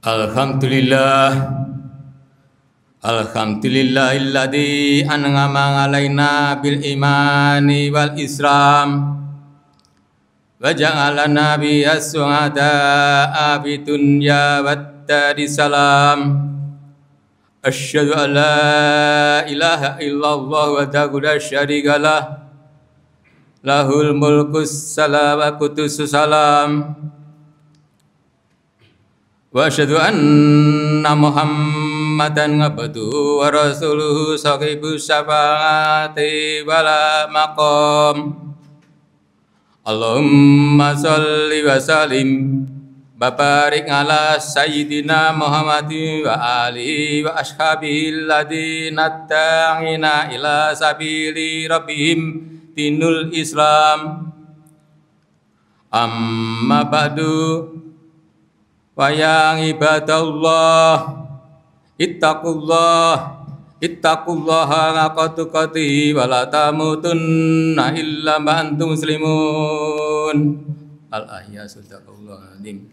Alhamdulillah, Alhamdulillahilladzi an'ama alaina bil imani wal islam wa ja'alana biyas suhada'a fid dunya wad dari salam. Asyhadu an la ilaha illallah wahdahu la syarika lah, lahul mulkus salam wa qudusus salam. Wa asyhadu anna Muhammadan abduhu wa rasuluhu sahibus syafaati wala maqam. Allahumma sholli wa sallim wa barik ala sayyidina Muhammadin wa alihi wa ashabihi alladziina da'ina ila sabili rabbihim dinul Islam. Amma ba'du. Wa ya ibadallah ittaqullaha haqqa tuqatih wa la tamutunna illa wa antum muslimun. Al-Ahya sadaqallahul azim.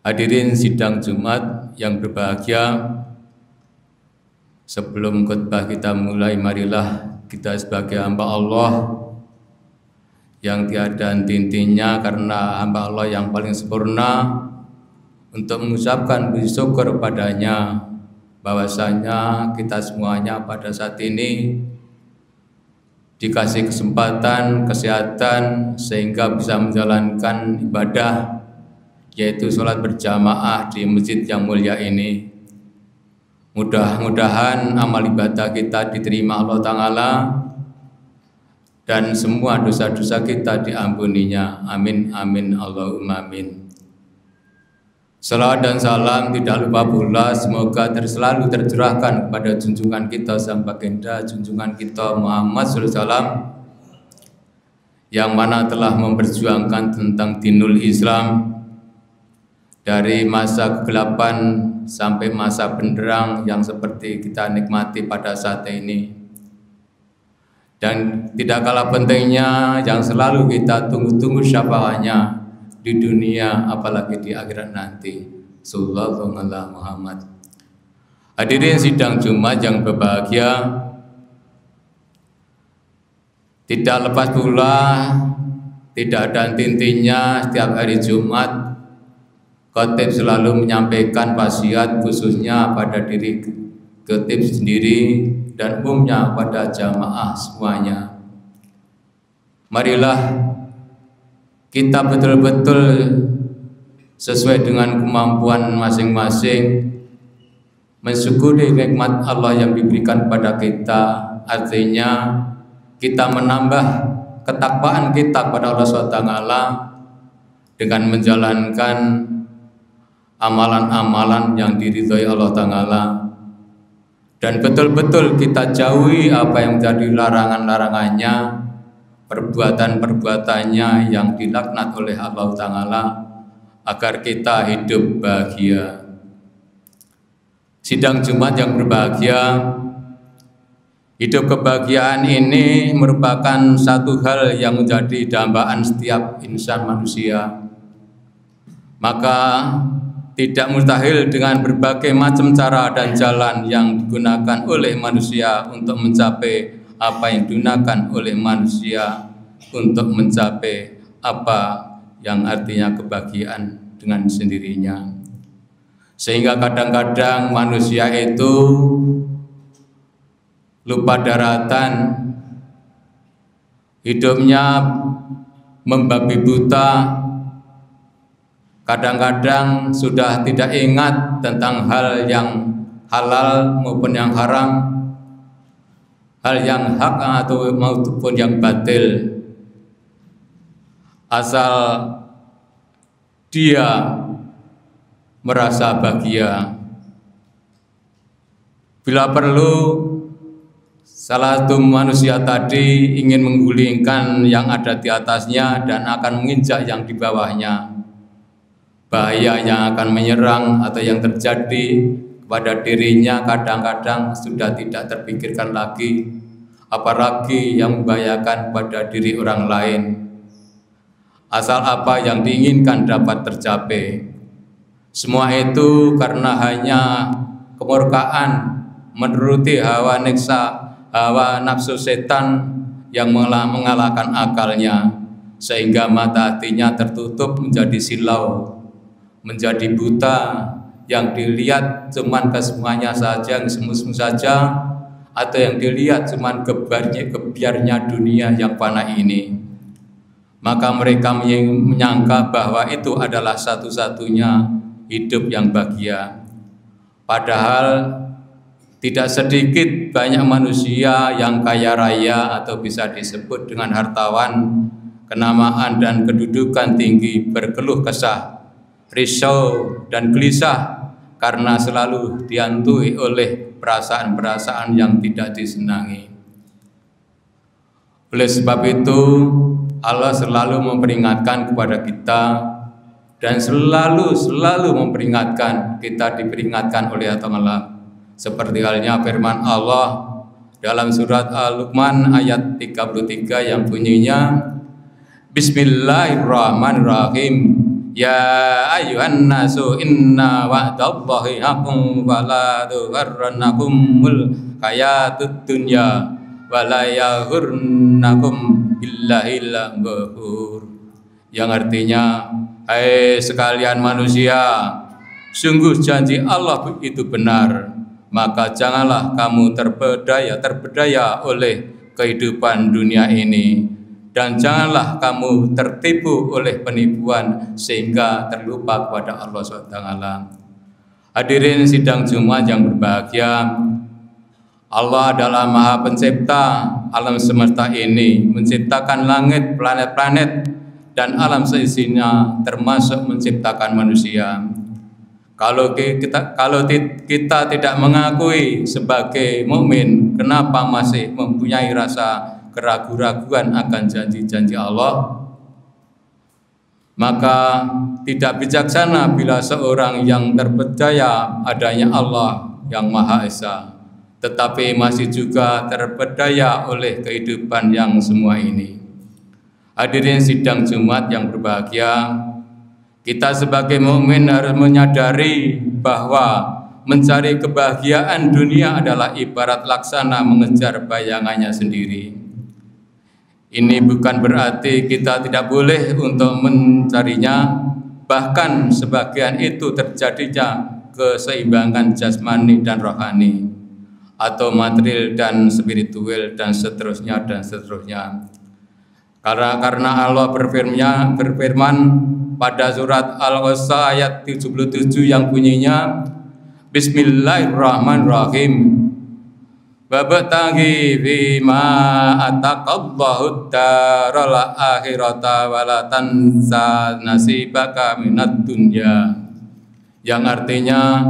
Hadirin sidang Jumat yang berbahagia, sebelum khutbah kita mulai, marilah kita sebagai hamba Allah yang tiada henti-hentinya karena hamba Allah yang paling sempurna, untuk mengucapkan bersyukur padanya bahwasanya kita semuanya pada saat ini dikasih kesempatan, kesehatan sehingga bisa menjalankan ibadah, yaitu sholat berjamaah di masjid yang mulia ini. Mudah-mudahan amal ibadah kita diterima Allah Ta'ala dan semua dosa-dosa kita diampuninya. Amin, amin, Allahumma amin. Salawat dan salam tidak lupa pula semoga selalu tercurahkan kepada junjungan kita sang baginda, junjungan kita Muhammad SAW, yang mana telah memperjuangkan tentang dinul Islam dari masa kegelapan sampai masa benderang yang seperti kita nikmati pada saat ini. Dan tidak kalah pentingnya yang selalu kita tunggu-tunggu syafaatnya di dunia apalagi di akhirat nanti. Sallallahu alaihi Muhammad. Hadirin sidang Jumat yang berbahagia, tidak lepas pula, tidak ada henti-hentinya setiap hari Jumat khatib selalu menyampaikan wasiat khususnya pada diri khatib sendiri dan umumnya pada jamaah semuanya. Marilah kita betul-betul sesuai dengan kemampuan masing-masing mensyukuri nikmat Allah yang diberikan kepada kita. Artinya kita menambah ketakwaan kita kepada Allah SWT dengan menjalankan amalan-amalan yang diridhoi Allah Ta'ala, dan betul-betul kita jauhi apa yang menjadi larangan-larangannya, perbuatan-perbuatannya yang dilaknat oleh Allah Ta'ala, agar kita hidup bahagia. Sidang Jumat yang berbahagia, hidup kebahagiaan ini merupakan satu hal yang menjadi dambaan setiap insan manusia. Maka tidak mustahil dengan berbagai macam cara dan jalan yang digunakan oleh manusia untuk mencapai apa yang digunakan oleh manusia untuk mencapai apa yang artinya kebahagiaan dengan sendirinya. Sehingga kadang-kadang manusia itu lupa daratan, hidupnya membabi buta. Kadang-kadang sudah tidak ingat tentang hal yang halal maupun yang haram, hal yang hak atau maupun yang batil. Asal dia merasa bahagia. Bila perlu, salah satu manusia tadi ingin menggulingkan yang ada di atasnya dan akan menginjak yang di bawahnya. Bahaya yang akan menyerang atau yang terjadi kepada dirinya kadang-kadang sudah tidak terpikirkan lagi, apalagi yang membahayakan pada diri orang lain. Asal apa yang diinginkan dapat tercapai. Semua itu karena hanya kemurkaan, menuruti hawa nafsu setan yang mengalahkan akalnya, sehingga mata hatinya tertutup menjadi silau, menjadi buta, yang dilihat cuman kesemuanya saja, yang semu-semu saja, atau yang dilihat cuman kebiarnya dunia yang fana ini. Maka mereka menyangka bahwa itu adalah satu-satunya hidup yang bahagia. Padahal tidak sedikit banyak manusia yang kaya raya atau bisa disebut dengan hartawan, kenamaan dan kedudukan tinggi berkeluh kesah, risau dan gelisah karena selalu dihantui oleh perasaan-perasaan yang tidak disenangi. Oleh sebab itu, Allah selalu memperingatkan kepada kita dan selalu memperingatkan, kita diperingatkan oleh Allah. Seperti halnya firman Allah dalam surat Al-Luqman ayat 33 yang bunyinya, Bismillahirrahmanirrahim. Ya ayyuhan nasu inna wa'dallahi haqqun fala tugharrannakumul hayatud dunya wala yaghurrannakum billahil ghurur. Yang artinya, hai sekalian manusia, sungguh janji Allah itu benar, maka janganlah kamu terpedaya oleh kehidupan dunia ini, dan janganlah kamu tertipu oleh penipuan sehingga terlupa kepada Allah SWT. Hadirin sidang Jumat yang berbahagia, Allah adalah Maha Pencipta alam semesta ini, menciptakan langit, planet-planet, dan alam seisinya, termasuk menciptakan manusia. Kalau kita tidak mengakui sebagai mukmin, kenapa masih mempunyai rasa keraguan-raguan akan janji-janji Allah? Maka tidak bijaksana bila seorang yang terpercaya adanya Allah yang Maha Esa, tetapi masih juga terpedaya oleh kehidupan yang semua ini. Hadirin sidang Jumat yang berbahagia, kita sebagai mukmin harus menyadari bahwa mencari kebahagiaan dunia adalah ibarat laksana mengejar bayangannya sendiri. Ini bukan berarti kita tidak boleh untuk mencarinya, bahkan sebagian itu terjadinya keseimbangan jasmani dan rohani, atau material dan spiritual, dan seterusnya dan seterusnya. Karena Allah berfirman pada surat Al-Qasas ayat 77 yang bunyinya, Bismillahirrahmanirrahim. Wabtaghi bima ataqallahu daral akhirata wala tansa nasibaka minad dunya. Yang artinya,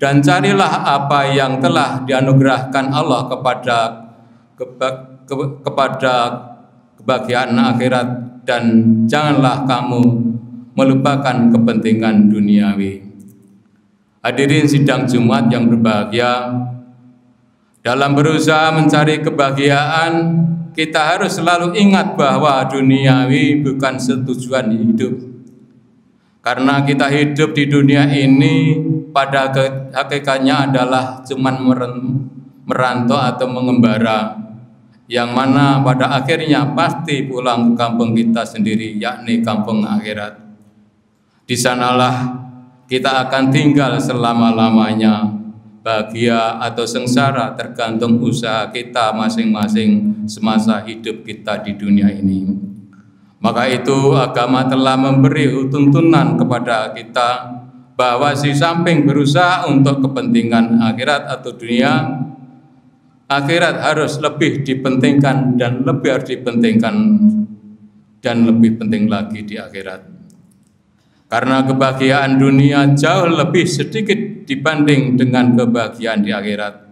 dan carilah apa yang telah dianugerahkan Allah kepada kebahagiaan akhirat, dan janganlah kamu melupakan kepentingan duniawi. Hadirin sidang Jumat yang berbahagia, dalam berusaha mencari kebahagiaan, kita harus selalu ingat bahwa duniawi bukan tujuan hidup. Karena kita hidup di dunia ini pada hakikatnya adalah cuman merantau atau mengembara, yang mana pada akhirnya pasti pulang ke kampung kita sendiri, yakni kampung akhirat. Di sanalah kita akan tinggal selama-lamanya, bahagia atau sengsara tergantung usaha kita masing-masing semasa hidup kita di dunia ini. Maka itu agama telah memberi tuntunan kepada kita bahwa di samping berusaha untuk kepentingan akhirat atau dunia, akhirat harus lebih dipentingkan dan lebih harus dipentingkan dan lebih penting lagi di akhirat. Karena kebahagiaan dunia jauh lebih sedikit dibanding dengan kebahagiaan di akhirat.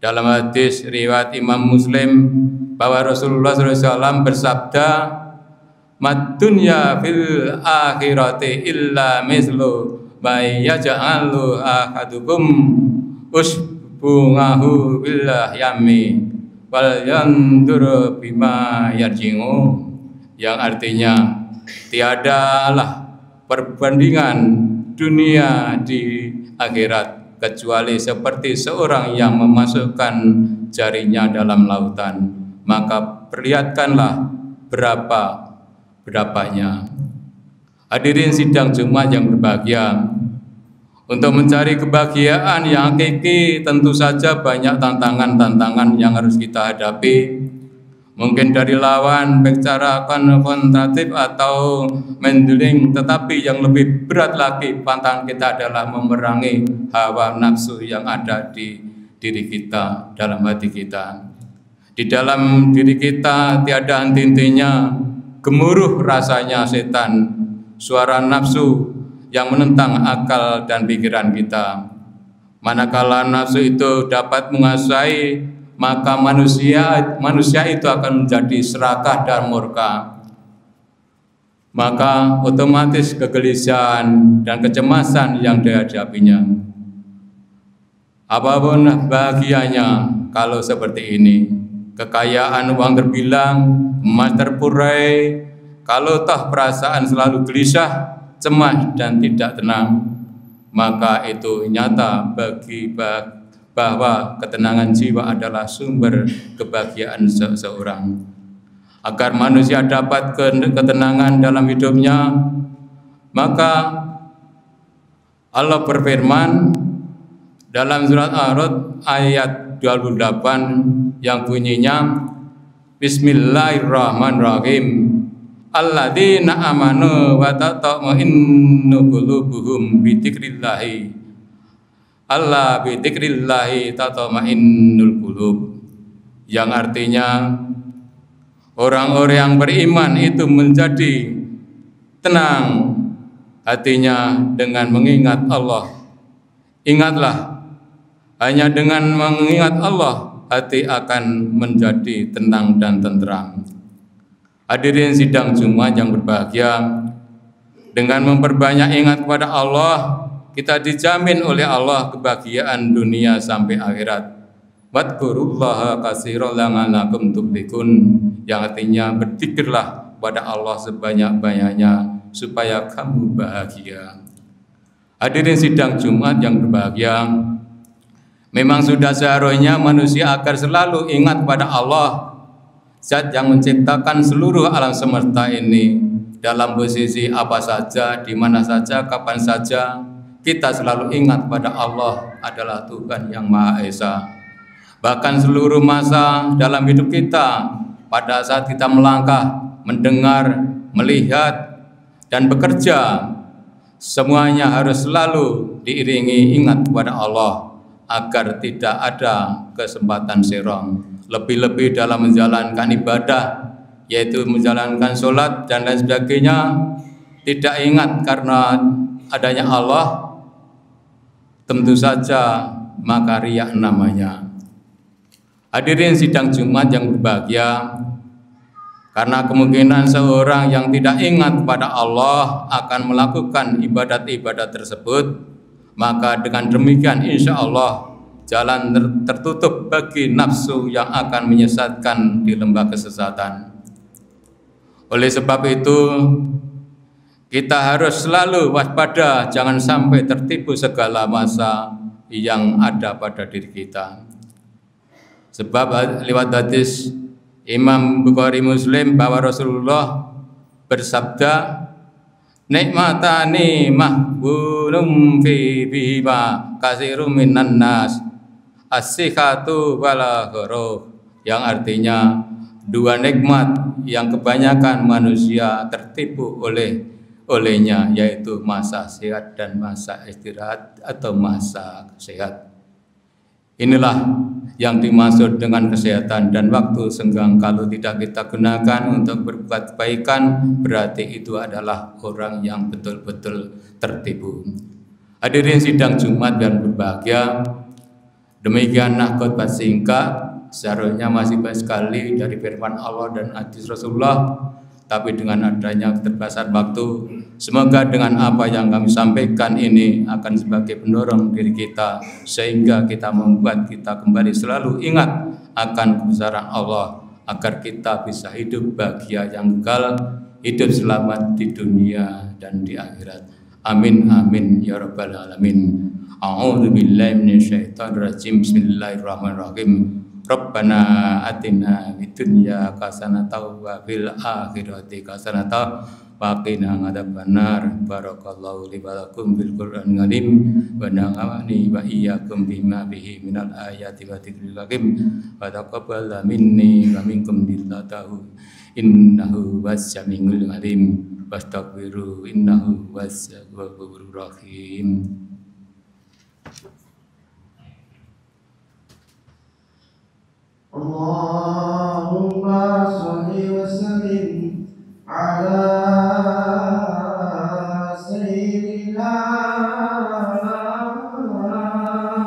Dalam hadis riwayat Imam Muslim bahwa Rasulullah SAW bersabda, "Mad dunya fil akhirati illa mislu ma yaj'alu ahadukum usbungahu billah yami wal yandur bima yarji'u." Yang artinya, tiadalah perbandingan dunia di akhirat, kecuali seperti seorang yang memasukkan jarinya dalam lautan, maka perlihatkanlah berapanya. Hadirin sidang Jumat yang berbahagia, untuk mencari kebahagiaan yang hakiki tentu saja banyak tantangan-tantangan yang harus kita hadapi. Mungkin dari lawan secara konfrontatif atau mendeling, tetapi yang lebih berat lagi pantangan kita adalah memerangi hawa nafsu yang ada di diri kita, dalam hati kita. Di dalam diri kita tiada henti-hentinya gemuruh rasanya setan, suara nafsu yang menentang akal dan pikiran kita. Manakala nafsu itu dapat menguasai, maka manusia itu akan menjadi serakah dan murka. Maka otomatis kegelisahan dan kecemasan yang dihadapinya. Apapun bahagianya kalau seperti ini, kekayaan uang terbilang, emas terpurai, kalau toh perasaan selalu gelisah, cemas dan tidak tenang, maka itu nyata bahwa ketenangan jiwa adalah sumber kebahagiaan seseorang. Agar manusia dapat ketenangan dalam hidupnya, maka Allah berfirman dalam surat Ar-Ra'd ayat 28 yang bunyinya, Bismillahirrahmanirrahim, alladzina amanu wa tatma'innu qulubuhum bi dzikrillah. Allah bi dzikrillah tatma'innul qulub. Yang artinya orang-orang yang beriman itu menjadi tenang hatinya dengan mengingat Allah. Ingatlah, hanya dengan mengingat Allah hati akan menjadi tenang dan tentram. Hadirin sidang Jumat yang berbahagia, dengan memperbanyak ingat kepada Allah, kita dijamin oleh Allah kebahagiaan dunia sampai akhirat. Wadkurullaha katsiran la'allakum tuflihun, yang artinya berzikirlah pada Allah sebanyak-banyaknya supaya kamu bahagia. Hadirin sidang Jumat yang berbahagia, memang sudah seharusnya manusia agar selalu ingat pada Allah, Zat yang menciptakan seluruh alam semesta ini. Dalam posisi apa saja, di mana saja, kapan saja, kita selalu ingat pada Allah adalah Tuhan yang Maha Esa. Bahkan seluruh masa dalam hidup kita, pada saat kita melangkah, mendengar, melihat, dan bekerja, semuanya harus selalu diiringi ingat kepada Allah agar tidak ada kesempatan serong. Lebih-lebih dalam menjalankan ibadah, yaitu menjalankan sholat dan lain sebagainya, tidak ingat karena adanya Allah, tentu saja maka riya namanya. Hadirin sidang Jumat yang berbahagia, karena kemungkinan seorang yang tidak ingat pada Allah akan melakukan ibadat-ibadat tersebut, maka dengan demikian insya Allah jalan tertutup bagi nafsu yang akan menyesatkan di lembah kesesatan. Oleh sebab itu, kita harus selalu waspada, jangan sampai tertipu segala masa yang ada pada diri kita. Sebab lewat hadis Imam Bukhari Muslim bahwa Rasulullah bersabda, nikmatani mahbunum fi bihima katsirum minan nas as-sihhatu wal ghurur, yang artinya dua nikmat yang kebanyakan manusia tertipu olehnya, yaitu masa sehat dan masa istirahat atau masa sehat. Inilah yang dimaksud dengan kesehatan, dan waktu senggang kalau tidak kita gunakan untuk berbuat kebaikan, berarti itu adalah orang yang betul-betul tertipu. Hadirin sidang Jumat yang berbahagia, demikianlah khotbah singkat. Seharusnya masih banyak sekali dari firman Allah dan hadis Rasulullah, tapi dengan adanya keterbatasan waktu, semoga dengan apa yang kami sampaikan ini akan sebagai pendorong diri kita, sehingga kita membuat kita kembali selalu ingat akan kebesaran Allah, agar kita bisa hidup bahagia yang kekal, hidup selamat di dunia dan di akhirat. Amin amin ya rabbal alamin. A'udzu billahi minasyaitonir rajim. Bismillahirrahmanirrahim. Rabbana atina fid dunya hasanatan wa fil akhirati hasanatan wa qina adzabannar. Barakallahu li wa lakum bil Qur'anil azim wa nafa'ani wa iyyakum bima fihi minal ayati wa dzikril hakim wa taqabbal minni wa minkum billahu innahu was-sami'ul alim. Wastaghfiru innahu was-ghafurur rahim. Allahumma shalli wa sallim ala sayyidina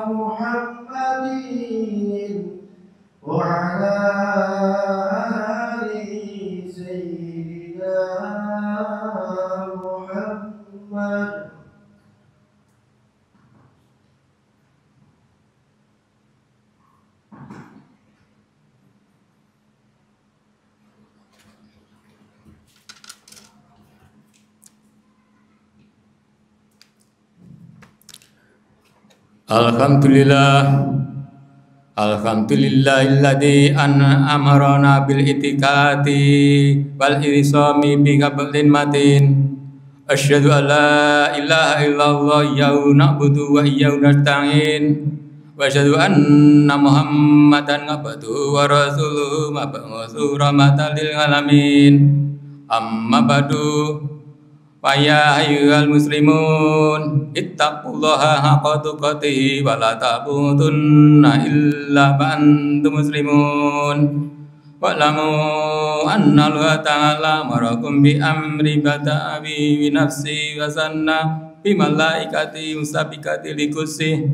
Muhammadin wa ala ali sayyidina Muhammad. Alhamdulillahilladzi amarana bil itikati wal irsami bi qablin matin. Asyhadu an la ilaha illallah iyyahu na'budu wa iyyahu nasta'in. Wa asyhadu anna Muhammadan abduhu wa rasuluhu mab'utsu rahmatan lil alamin. Amma ba'du. Wa ya ayyuhal muslimun ittaqullaha haqqa tuqatih wa la tamutunna illa wa antum muslimun. Wa'lamu anna Allah ta'ala amarakum bi amri bada'i bi nafsi wa sanna bi malaikati musabikati likusih.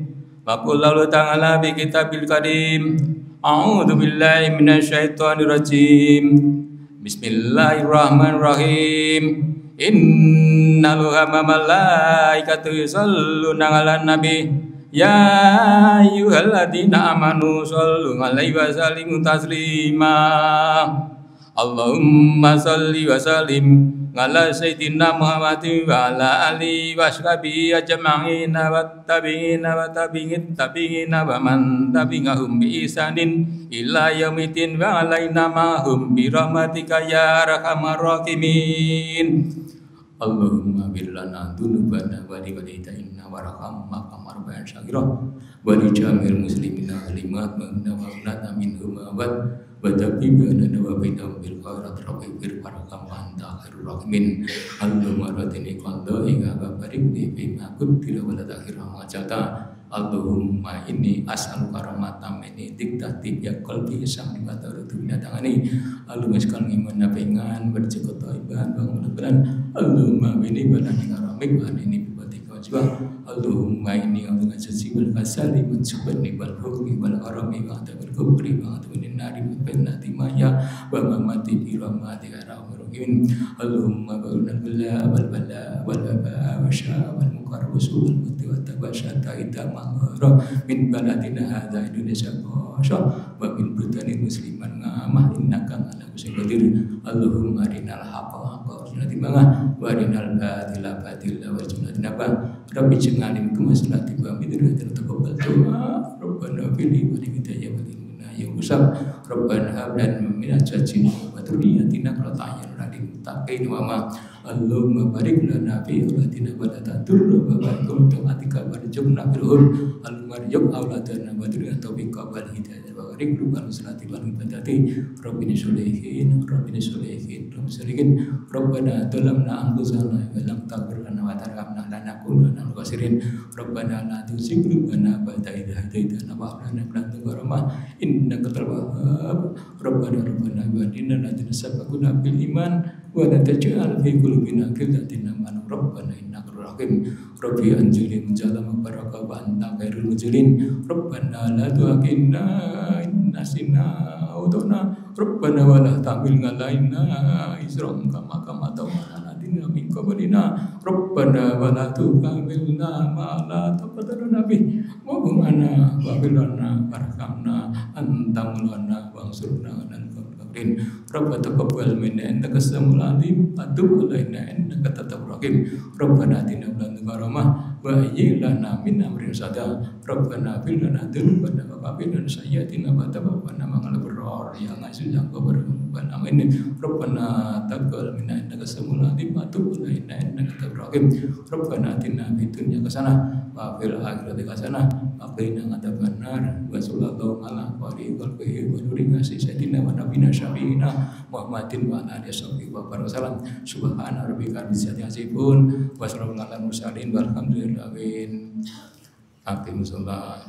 Wa qullahu ta'ala bi kitabil qadim. A'udzu billahi minasyaitonir rajim. Bismillahirrahmanirrahim. Innallaha wa malaikatahu yusholluna 'alan nabi ya ayyuhalladzina amanu shollu 'alaihi wa sallimu taslima. Allahumma sholli wa sallim ala sayyidina Muhammadin wa ala alihi wa sahbihi ajma'in wa tabi'ina wa tabi'it tabi'ina wa man tabi'ahum bi ihsanin ila yaumiddin wa alaina ma'hum bi rahmatika ya arhamar rahimin. Allahumma birlana dzunubana wa li walidayna warhamna kama rabbayana shaghira wa li jamil muslimina kalimat wa minhum abad wa tabi'ana wa bidam bil khairat rabbi bir barakam anta khairur rahimin. Allahumma radini qadha ing barik di bima kutila wa takhira ma jata. Allahumma inni as'aluka rahmatan min indika ya qalbi sang batar binatangani. Allahumma sekal iman napengan bercekot taiban bangun beran. Allahumma bini balani karamik wa ini bibatika wajibah. Allahumma inni a'udzu bika wal kasali wa subhani wal hukmi wal harami wa tabil kubri wa tabil nari wa bennati maya wa mamati bi rahmatika ya rahman rahim. Allahumma ba'udna billah wal bala wal aba wa sya wal muqarrab sul muti wa tabashata itamahra min baladina hadza Indonesia qasha wa min budani musliman ngamah innaka ala kulli qadir. Allahumma arinal haqqa haqqa warzuqna tibangah wa arinal batila batila warzuqna tinabah. Rabbi ij'alni kemaslahati wa bidratin taqabbal doa. Rabbana fili wa hidayah wa inna ya usab. Rabbana hab lana min azwajina wa dhurriyyatina qurrata a'yun lil muttaqin wa ma. Allahumma barik lana fi auladina wa la tadur wa barik atika warzuqna bil hur. Allahumma rzuq auladana wa dhurriyyatana taufiqa wal hidayah wa barik lana salati wal ibadati. Rabbina sholihin Rabbina sholihin Rabbina sholihin. Rabbana dhalamna anfusana wa lam taghfir lana wa tarhamna lanakunanna minal khasirin. Rabbana la tuzigh qulubana ba'da idh hadaytana wa hab lana min ladunka rahmah innaka antal wahhab. Rabbana wa inna la sabaquna bil iman wa la taj'al fi qulubina ghillan amanu rabbana innaka rahim. Rabbi anzilni munzalan mubaraka wa anta khairul munzilin. Rabbana la tu'akhidna in nasina aw akhtana. Rabbana wa la tahmil 'alaina isran kama hamaltahu 'ala alladziina min qablina. Rabbana wa la tuhammilna ma la taqata lana bih wa'fu 'anna waghfir lana warhamna anta maulana wansurna 'alal qawmil kafirin. Rabbana taqabbal minna innaka as-sami'ul 'alim wa tub 'alaina innaka at-tawwabur rahim. Rabbana atina karamah wa hayyi lana min amrina rashada. Rabbana fil lana dzunubana wa kafir lana sayyi'atina wa tawaffana ma'al abrar ya aziz ya ghaffar rabbana amin. Rabbana taqabbal minna innaka samiul alim wa tub alaina innaka tawwabur rahim. Rabbana atina fid dunya hasanah wa fil akhirati hasanah wa qina adzabannar. Wa sallallahu ala alihi wa sayyidina wa nabiyina syafiina Muhammadin wa ala alihi wa wasallam. Subhana rabbika rabbil izzati amma yasifun wa salamun alal mursalin walhamdulillahi rabbil alamin. Aqimus shalah.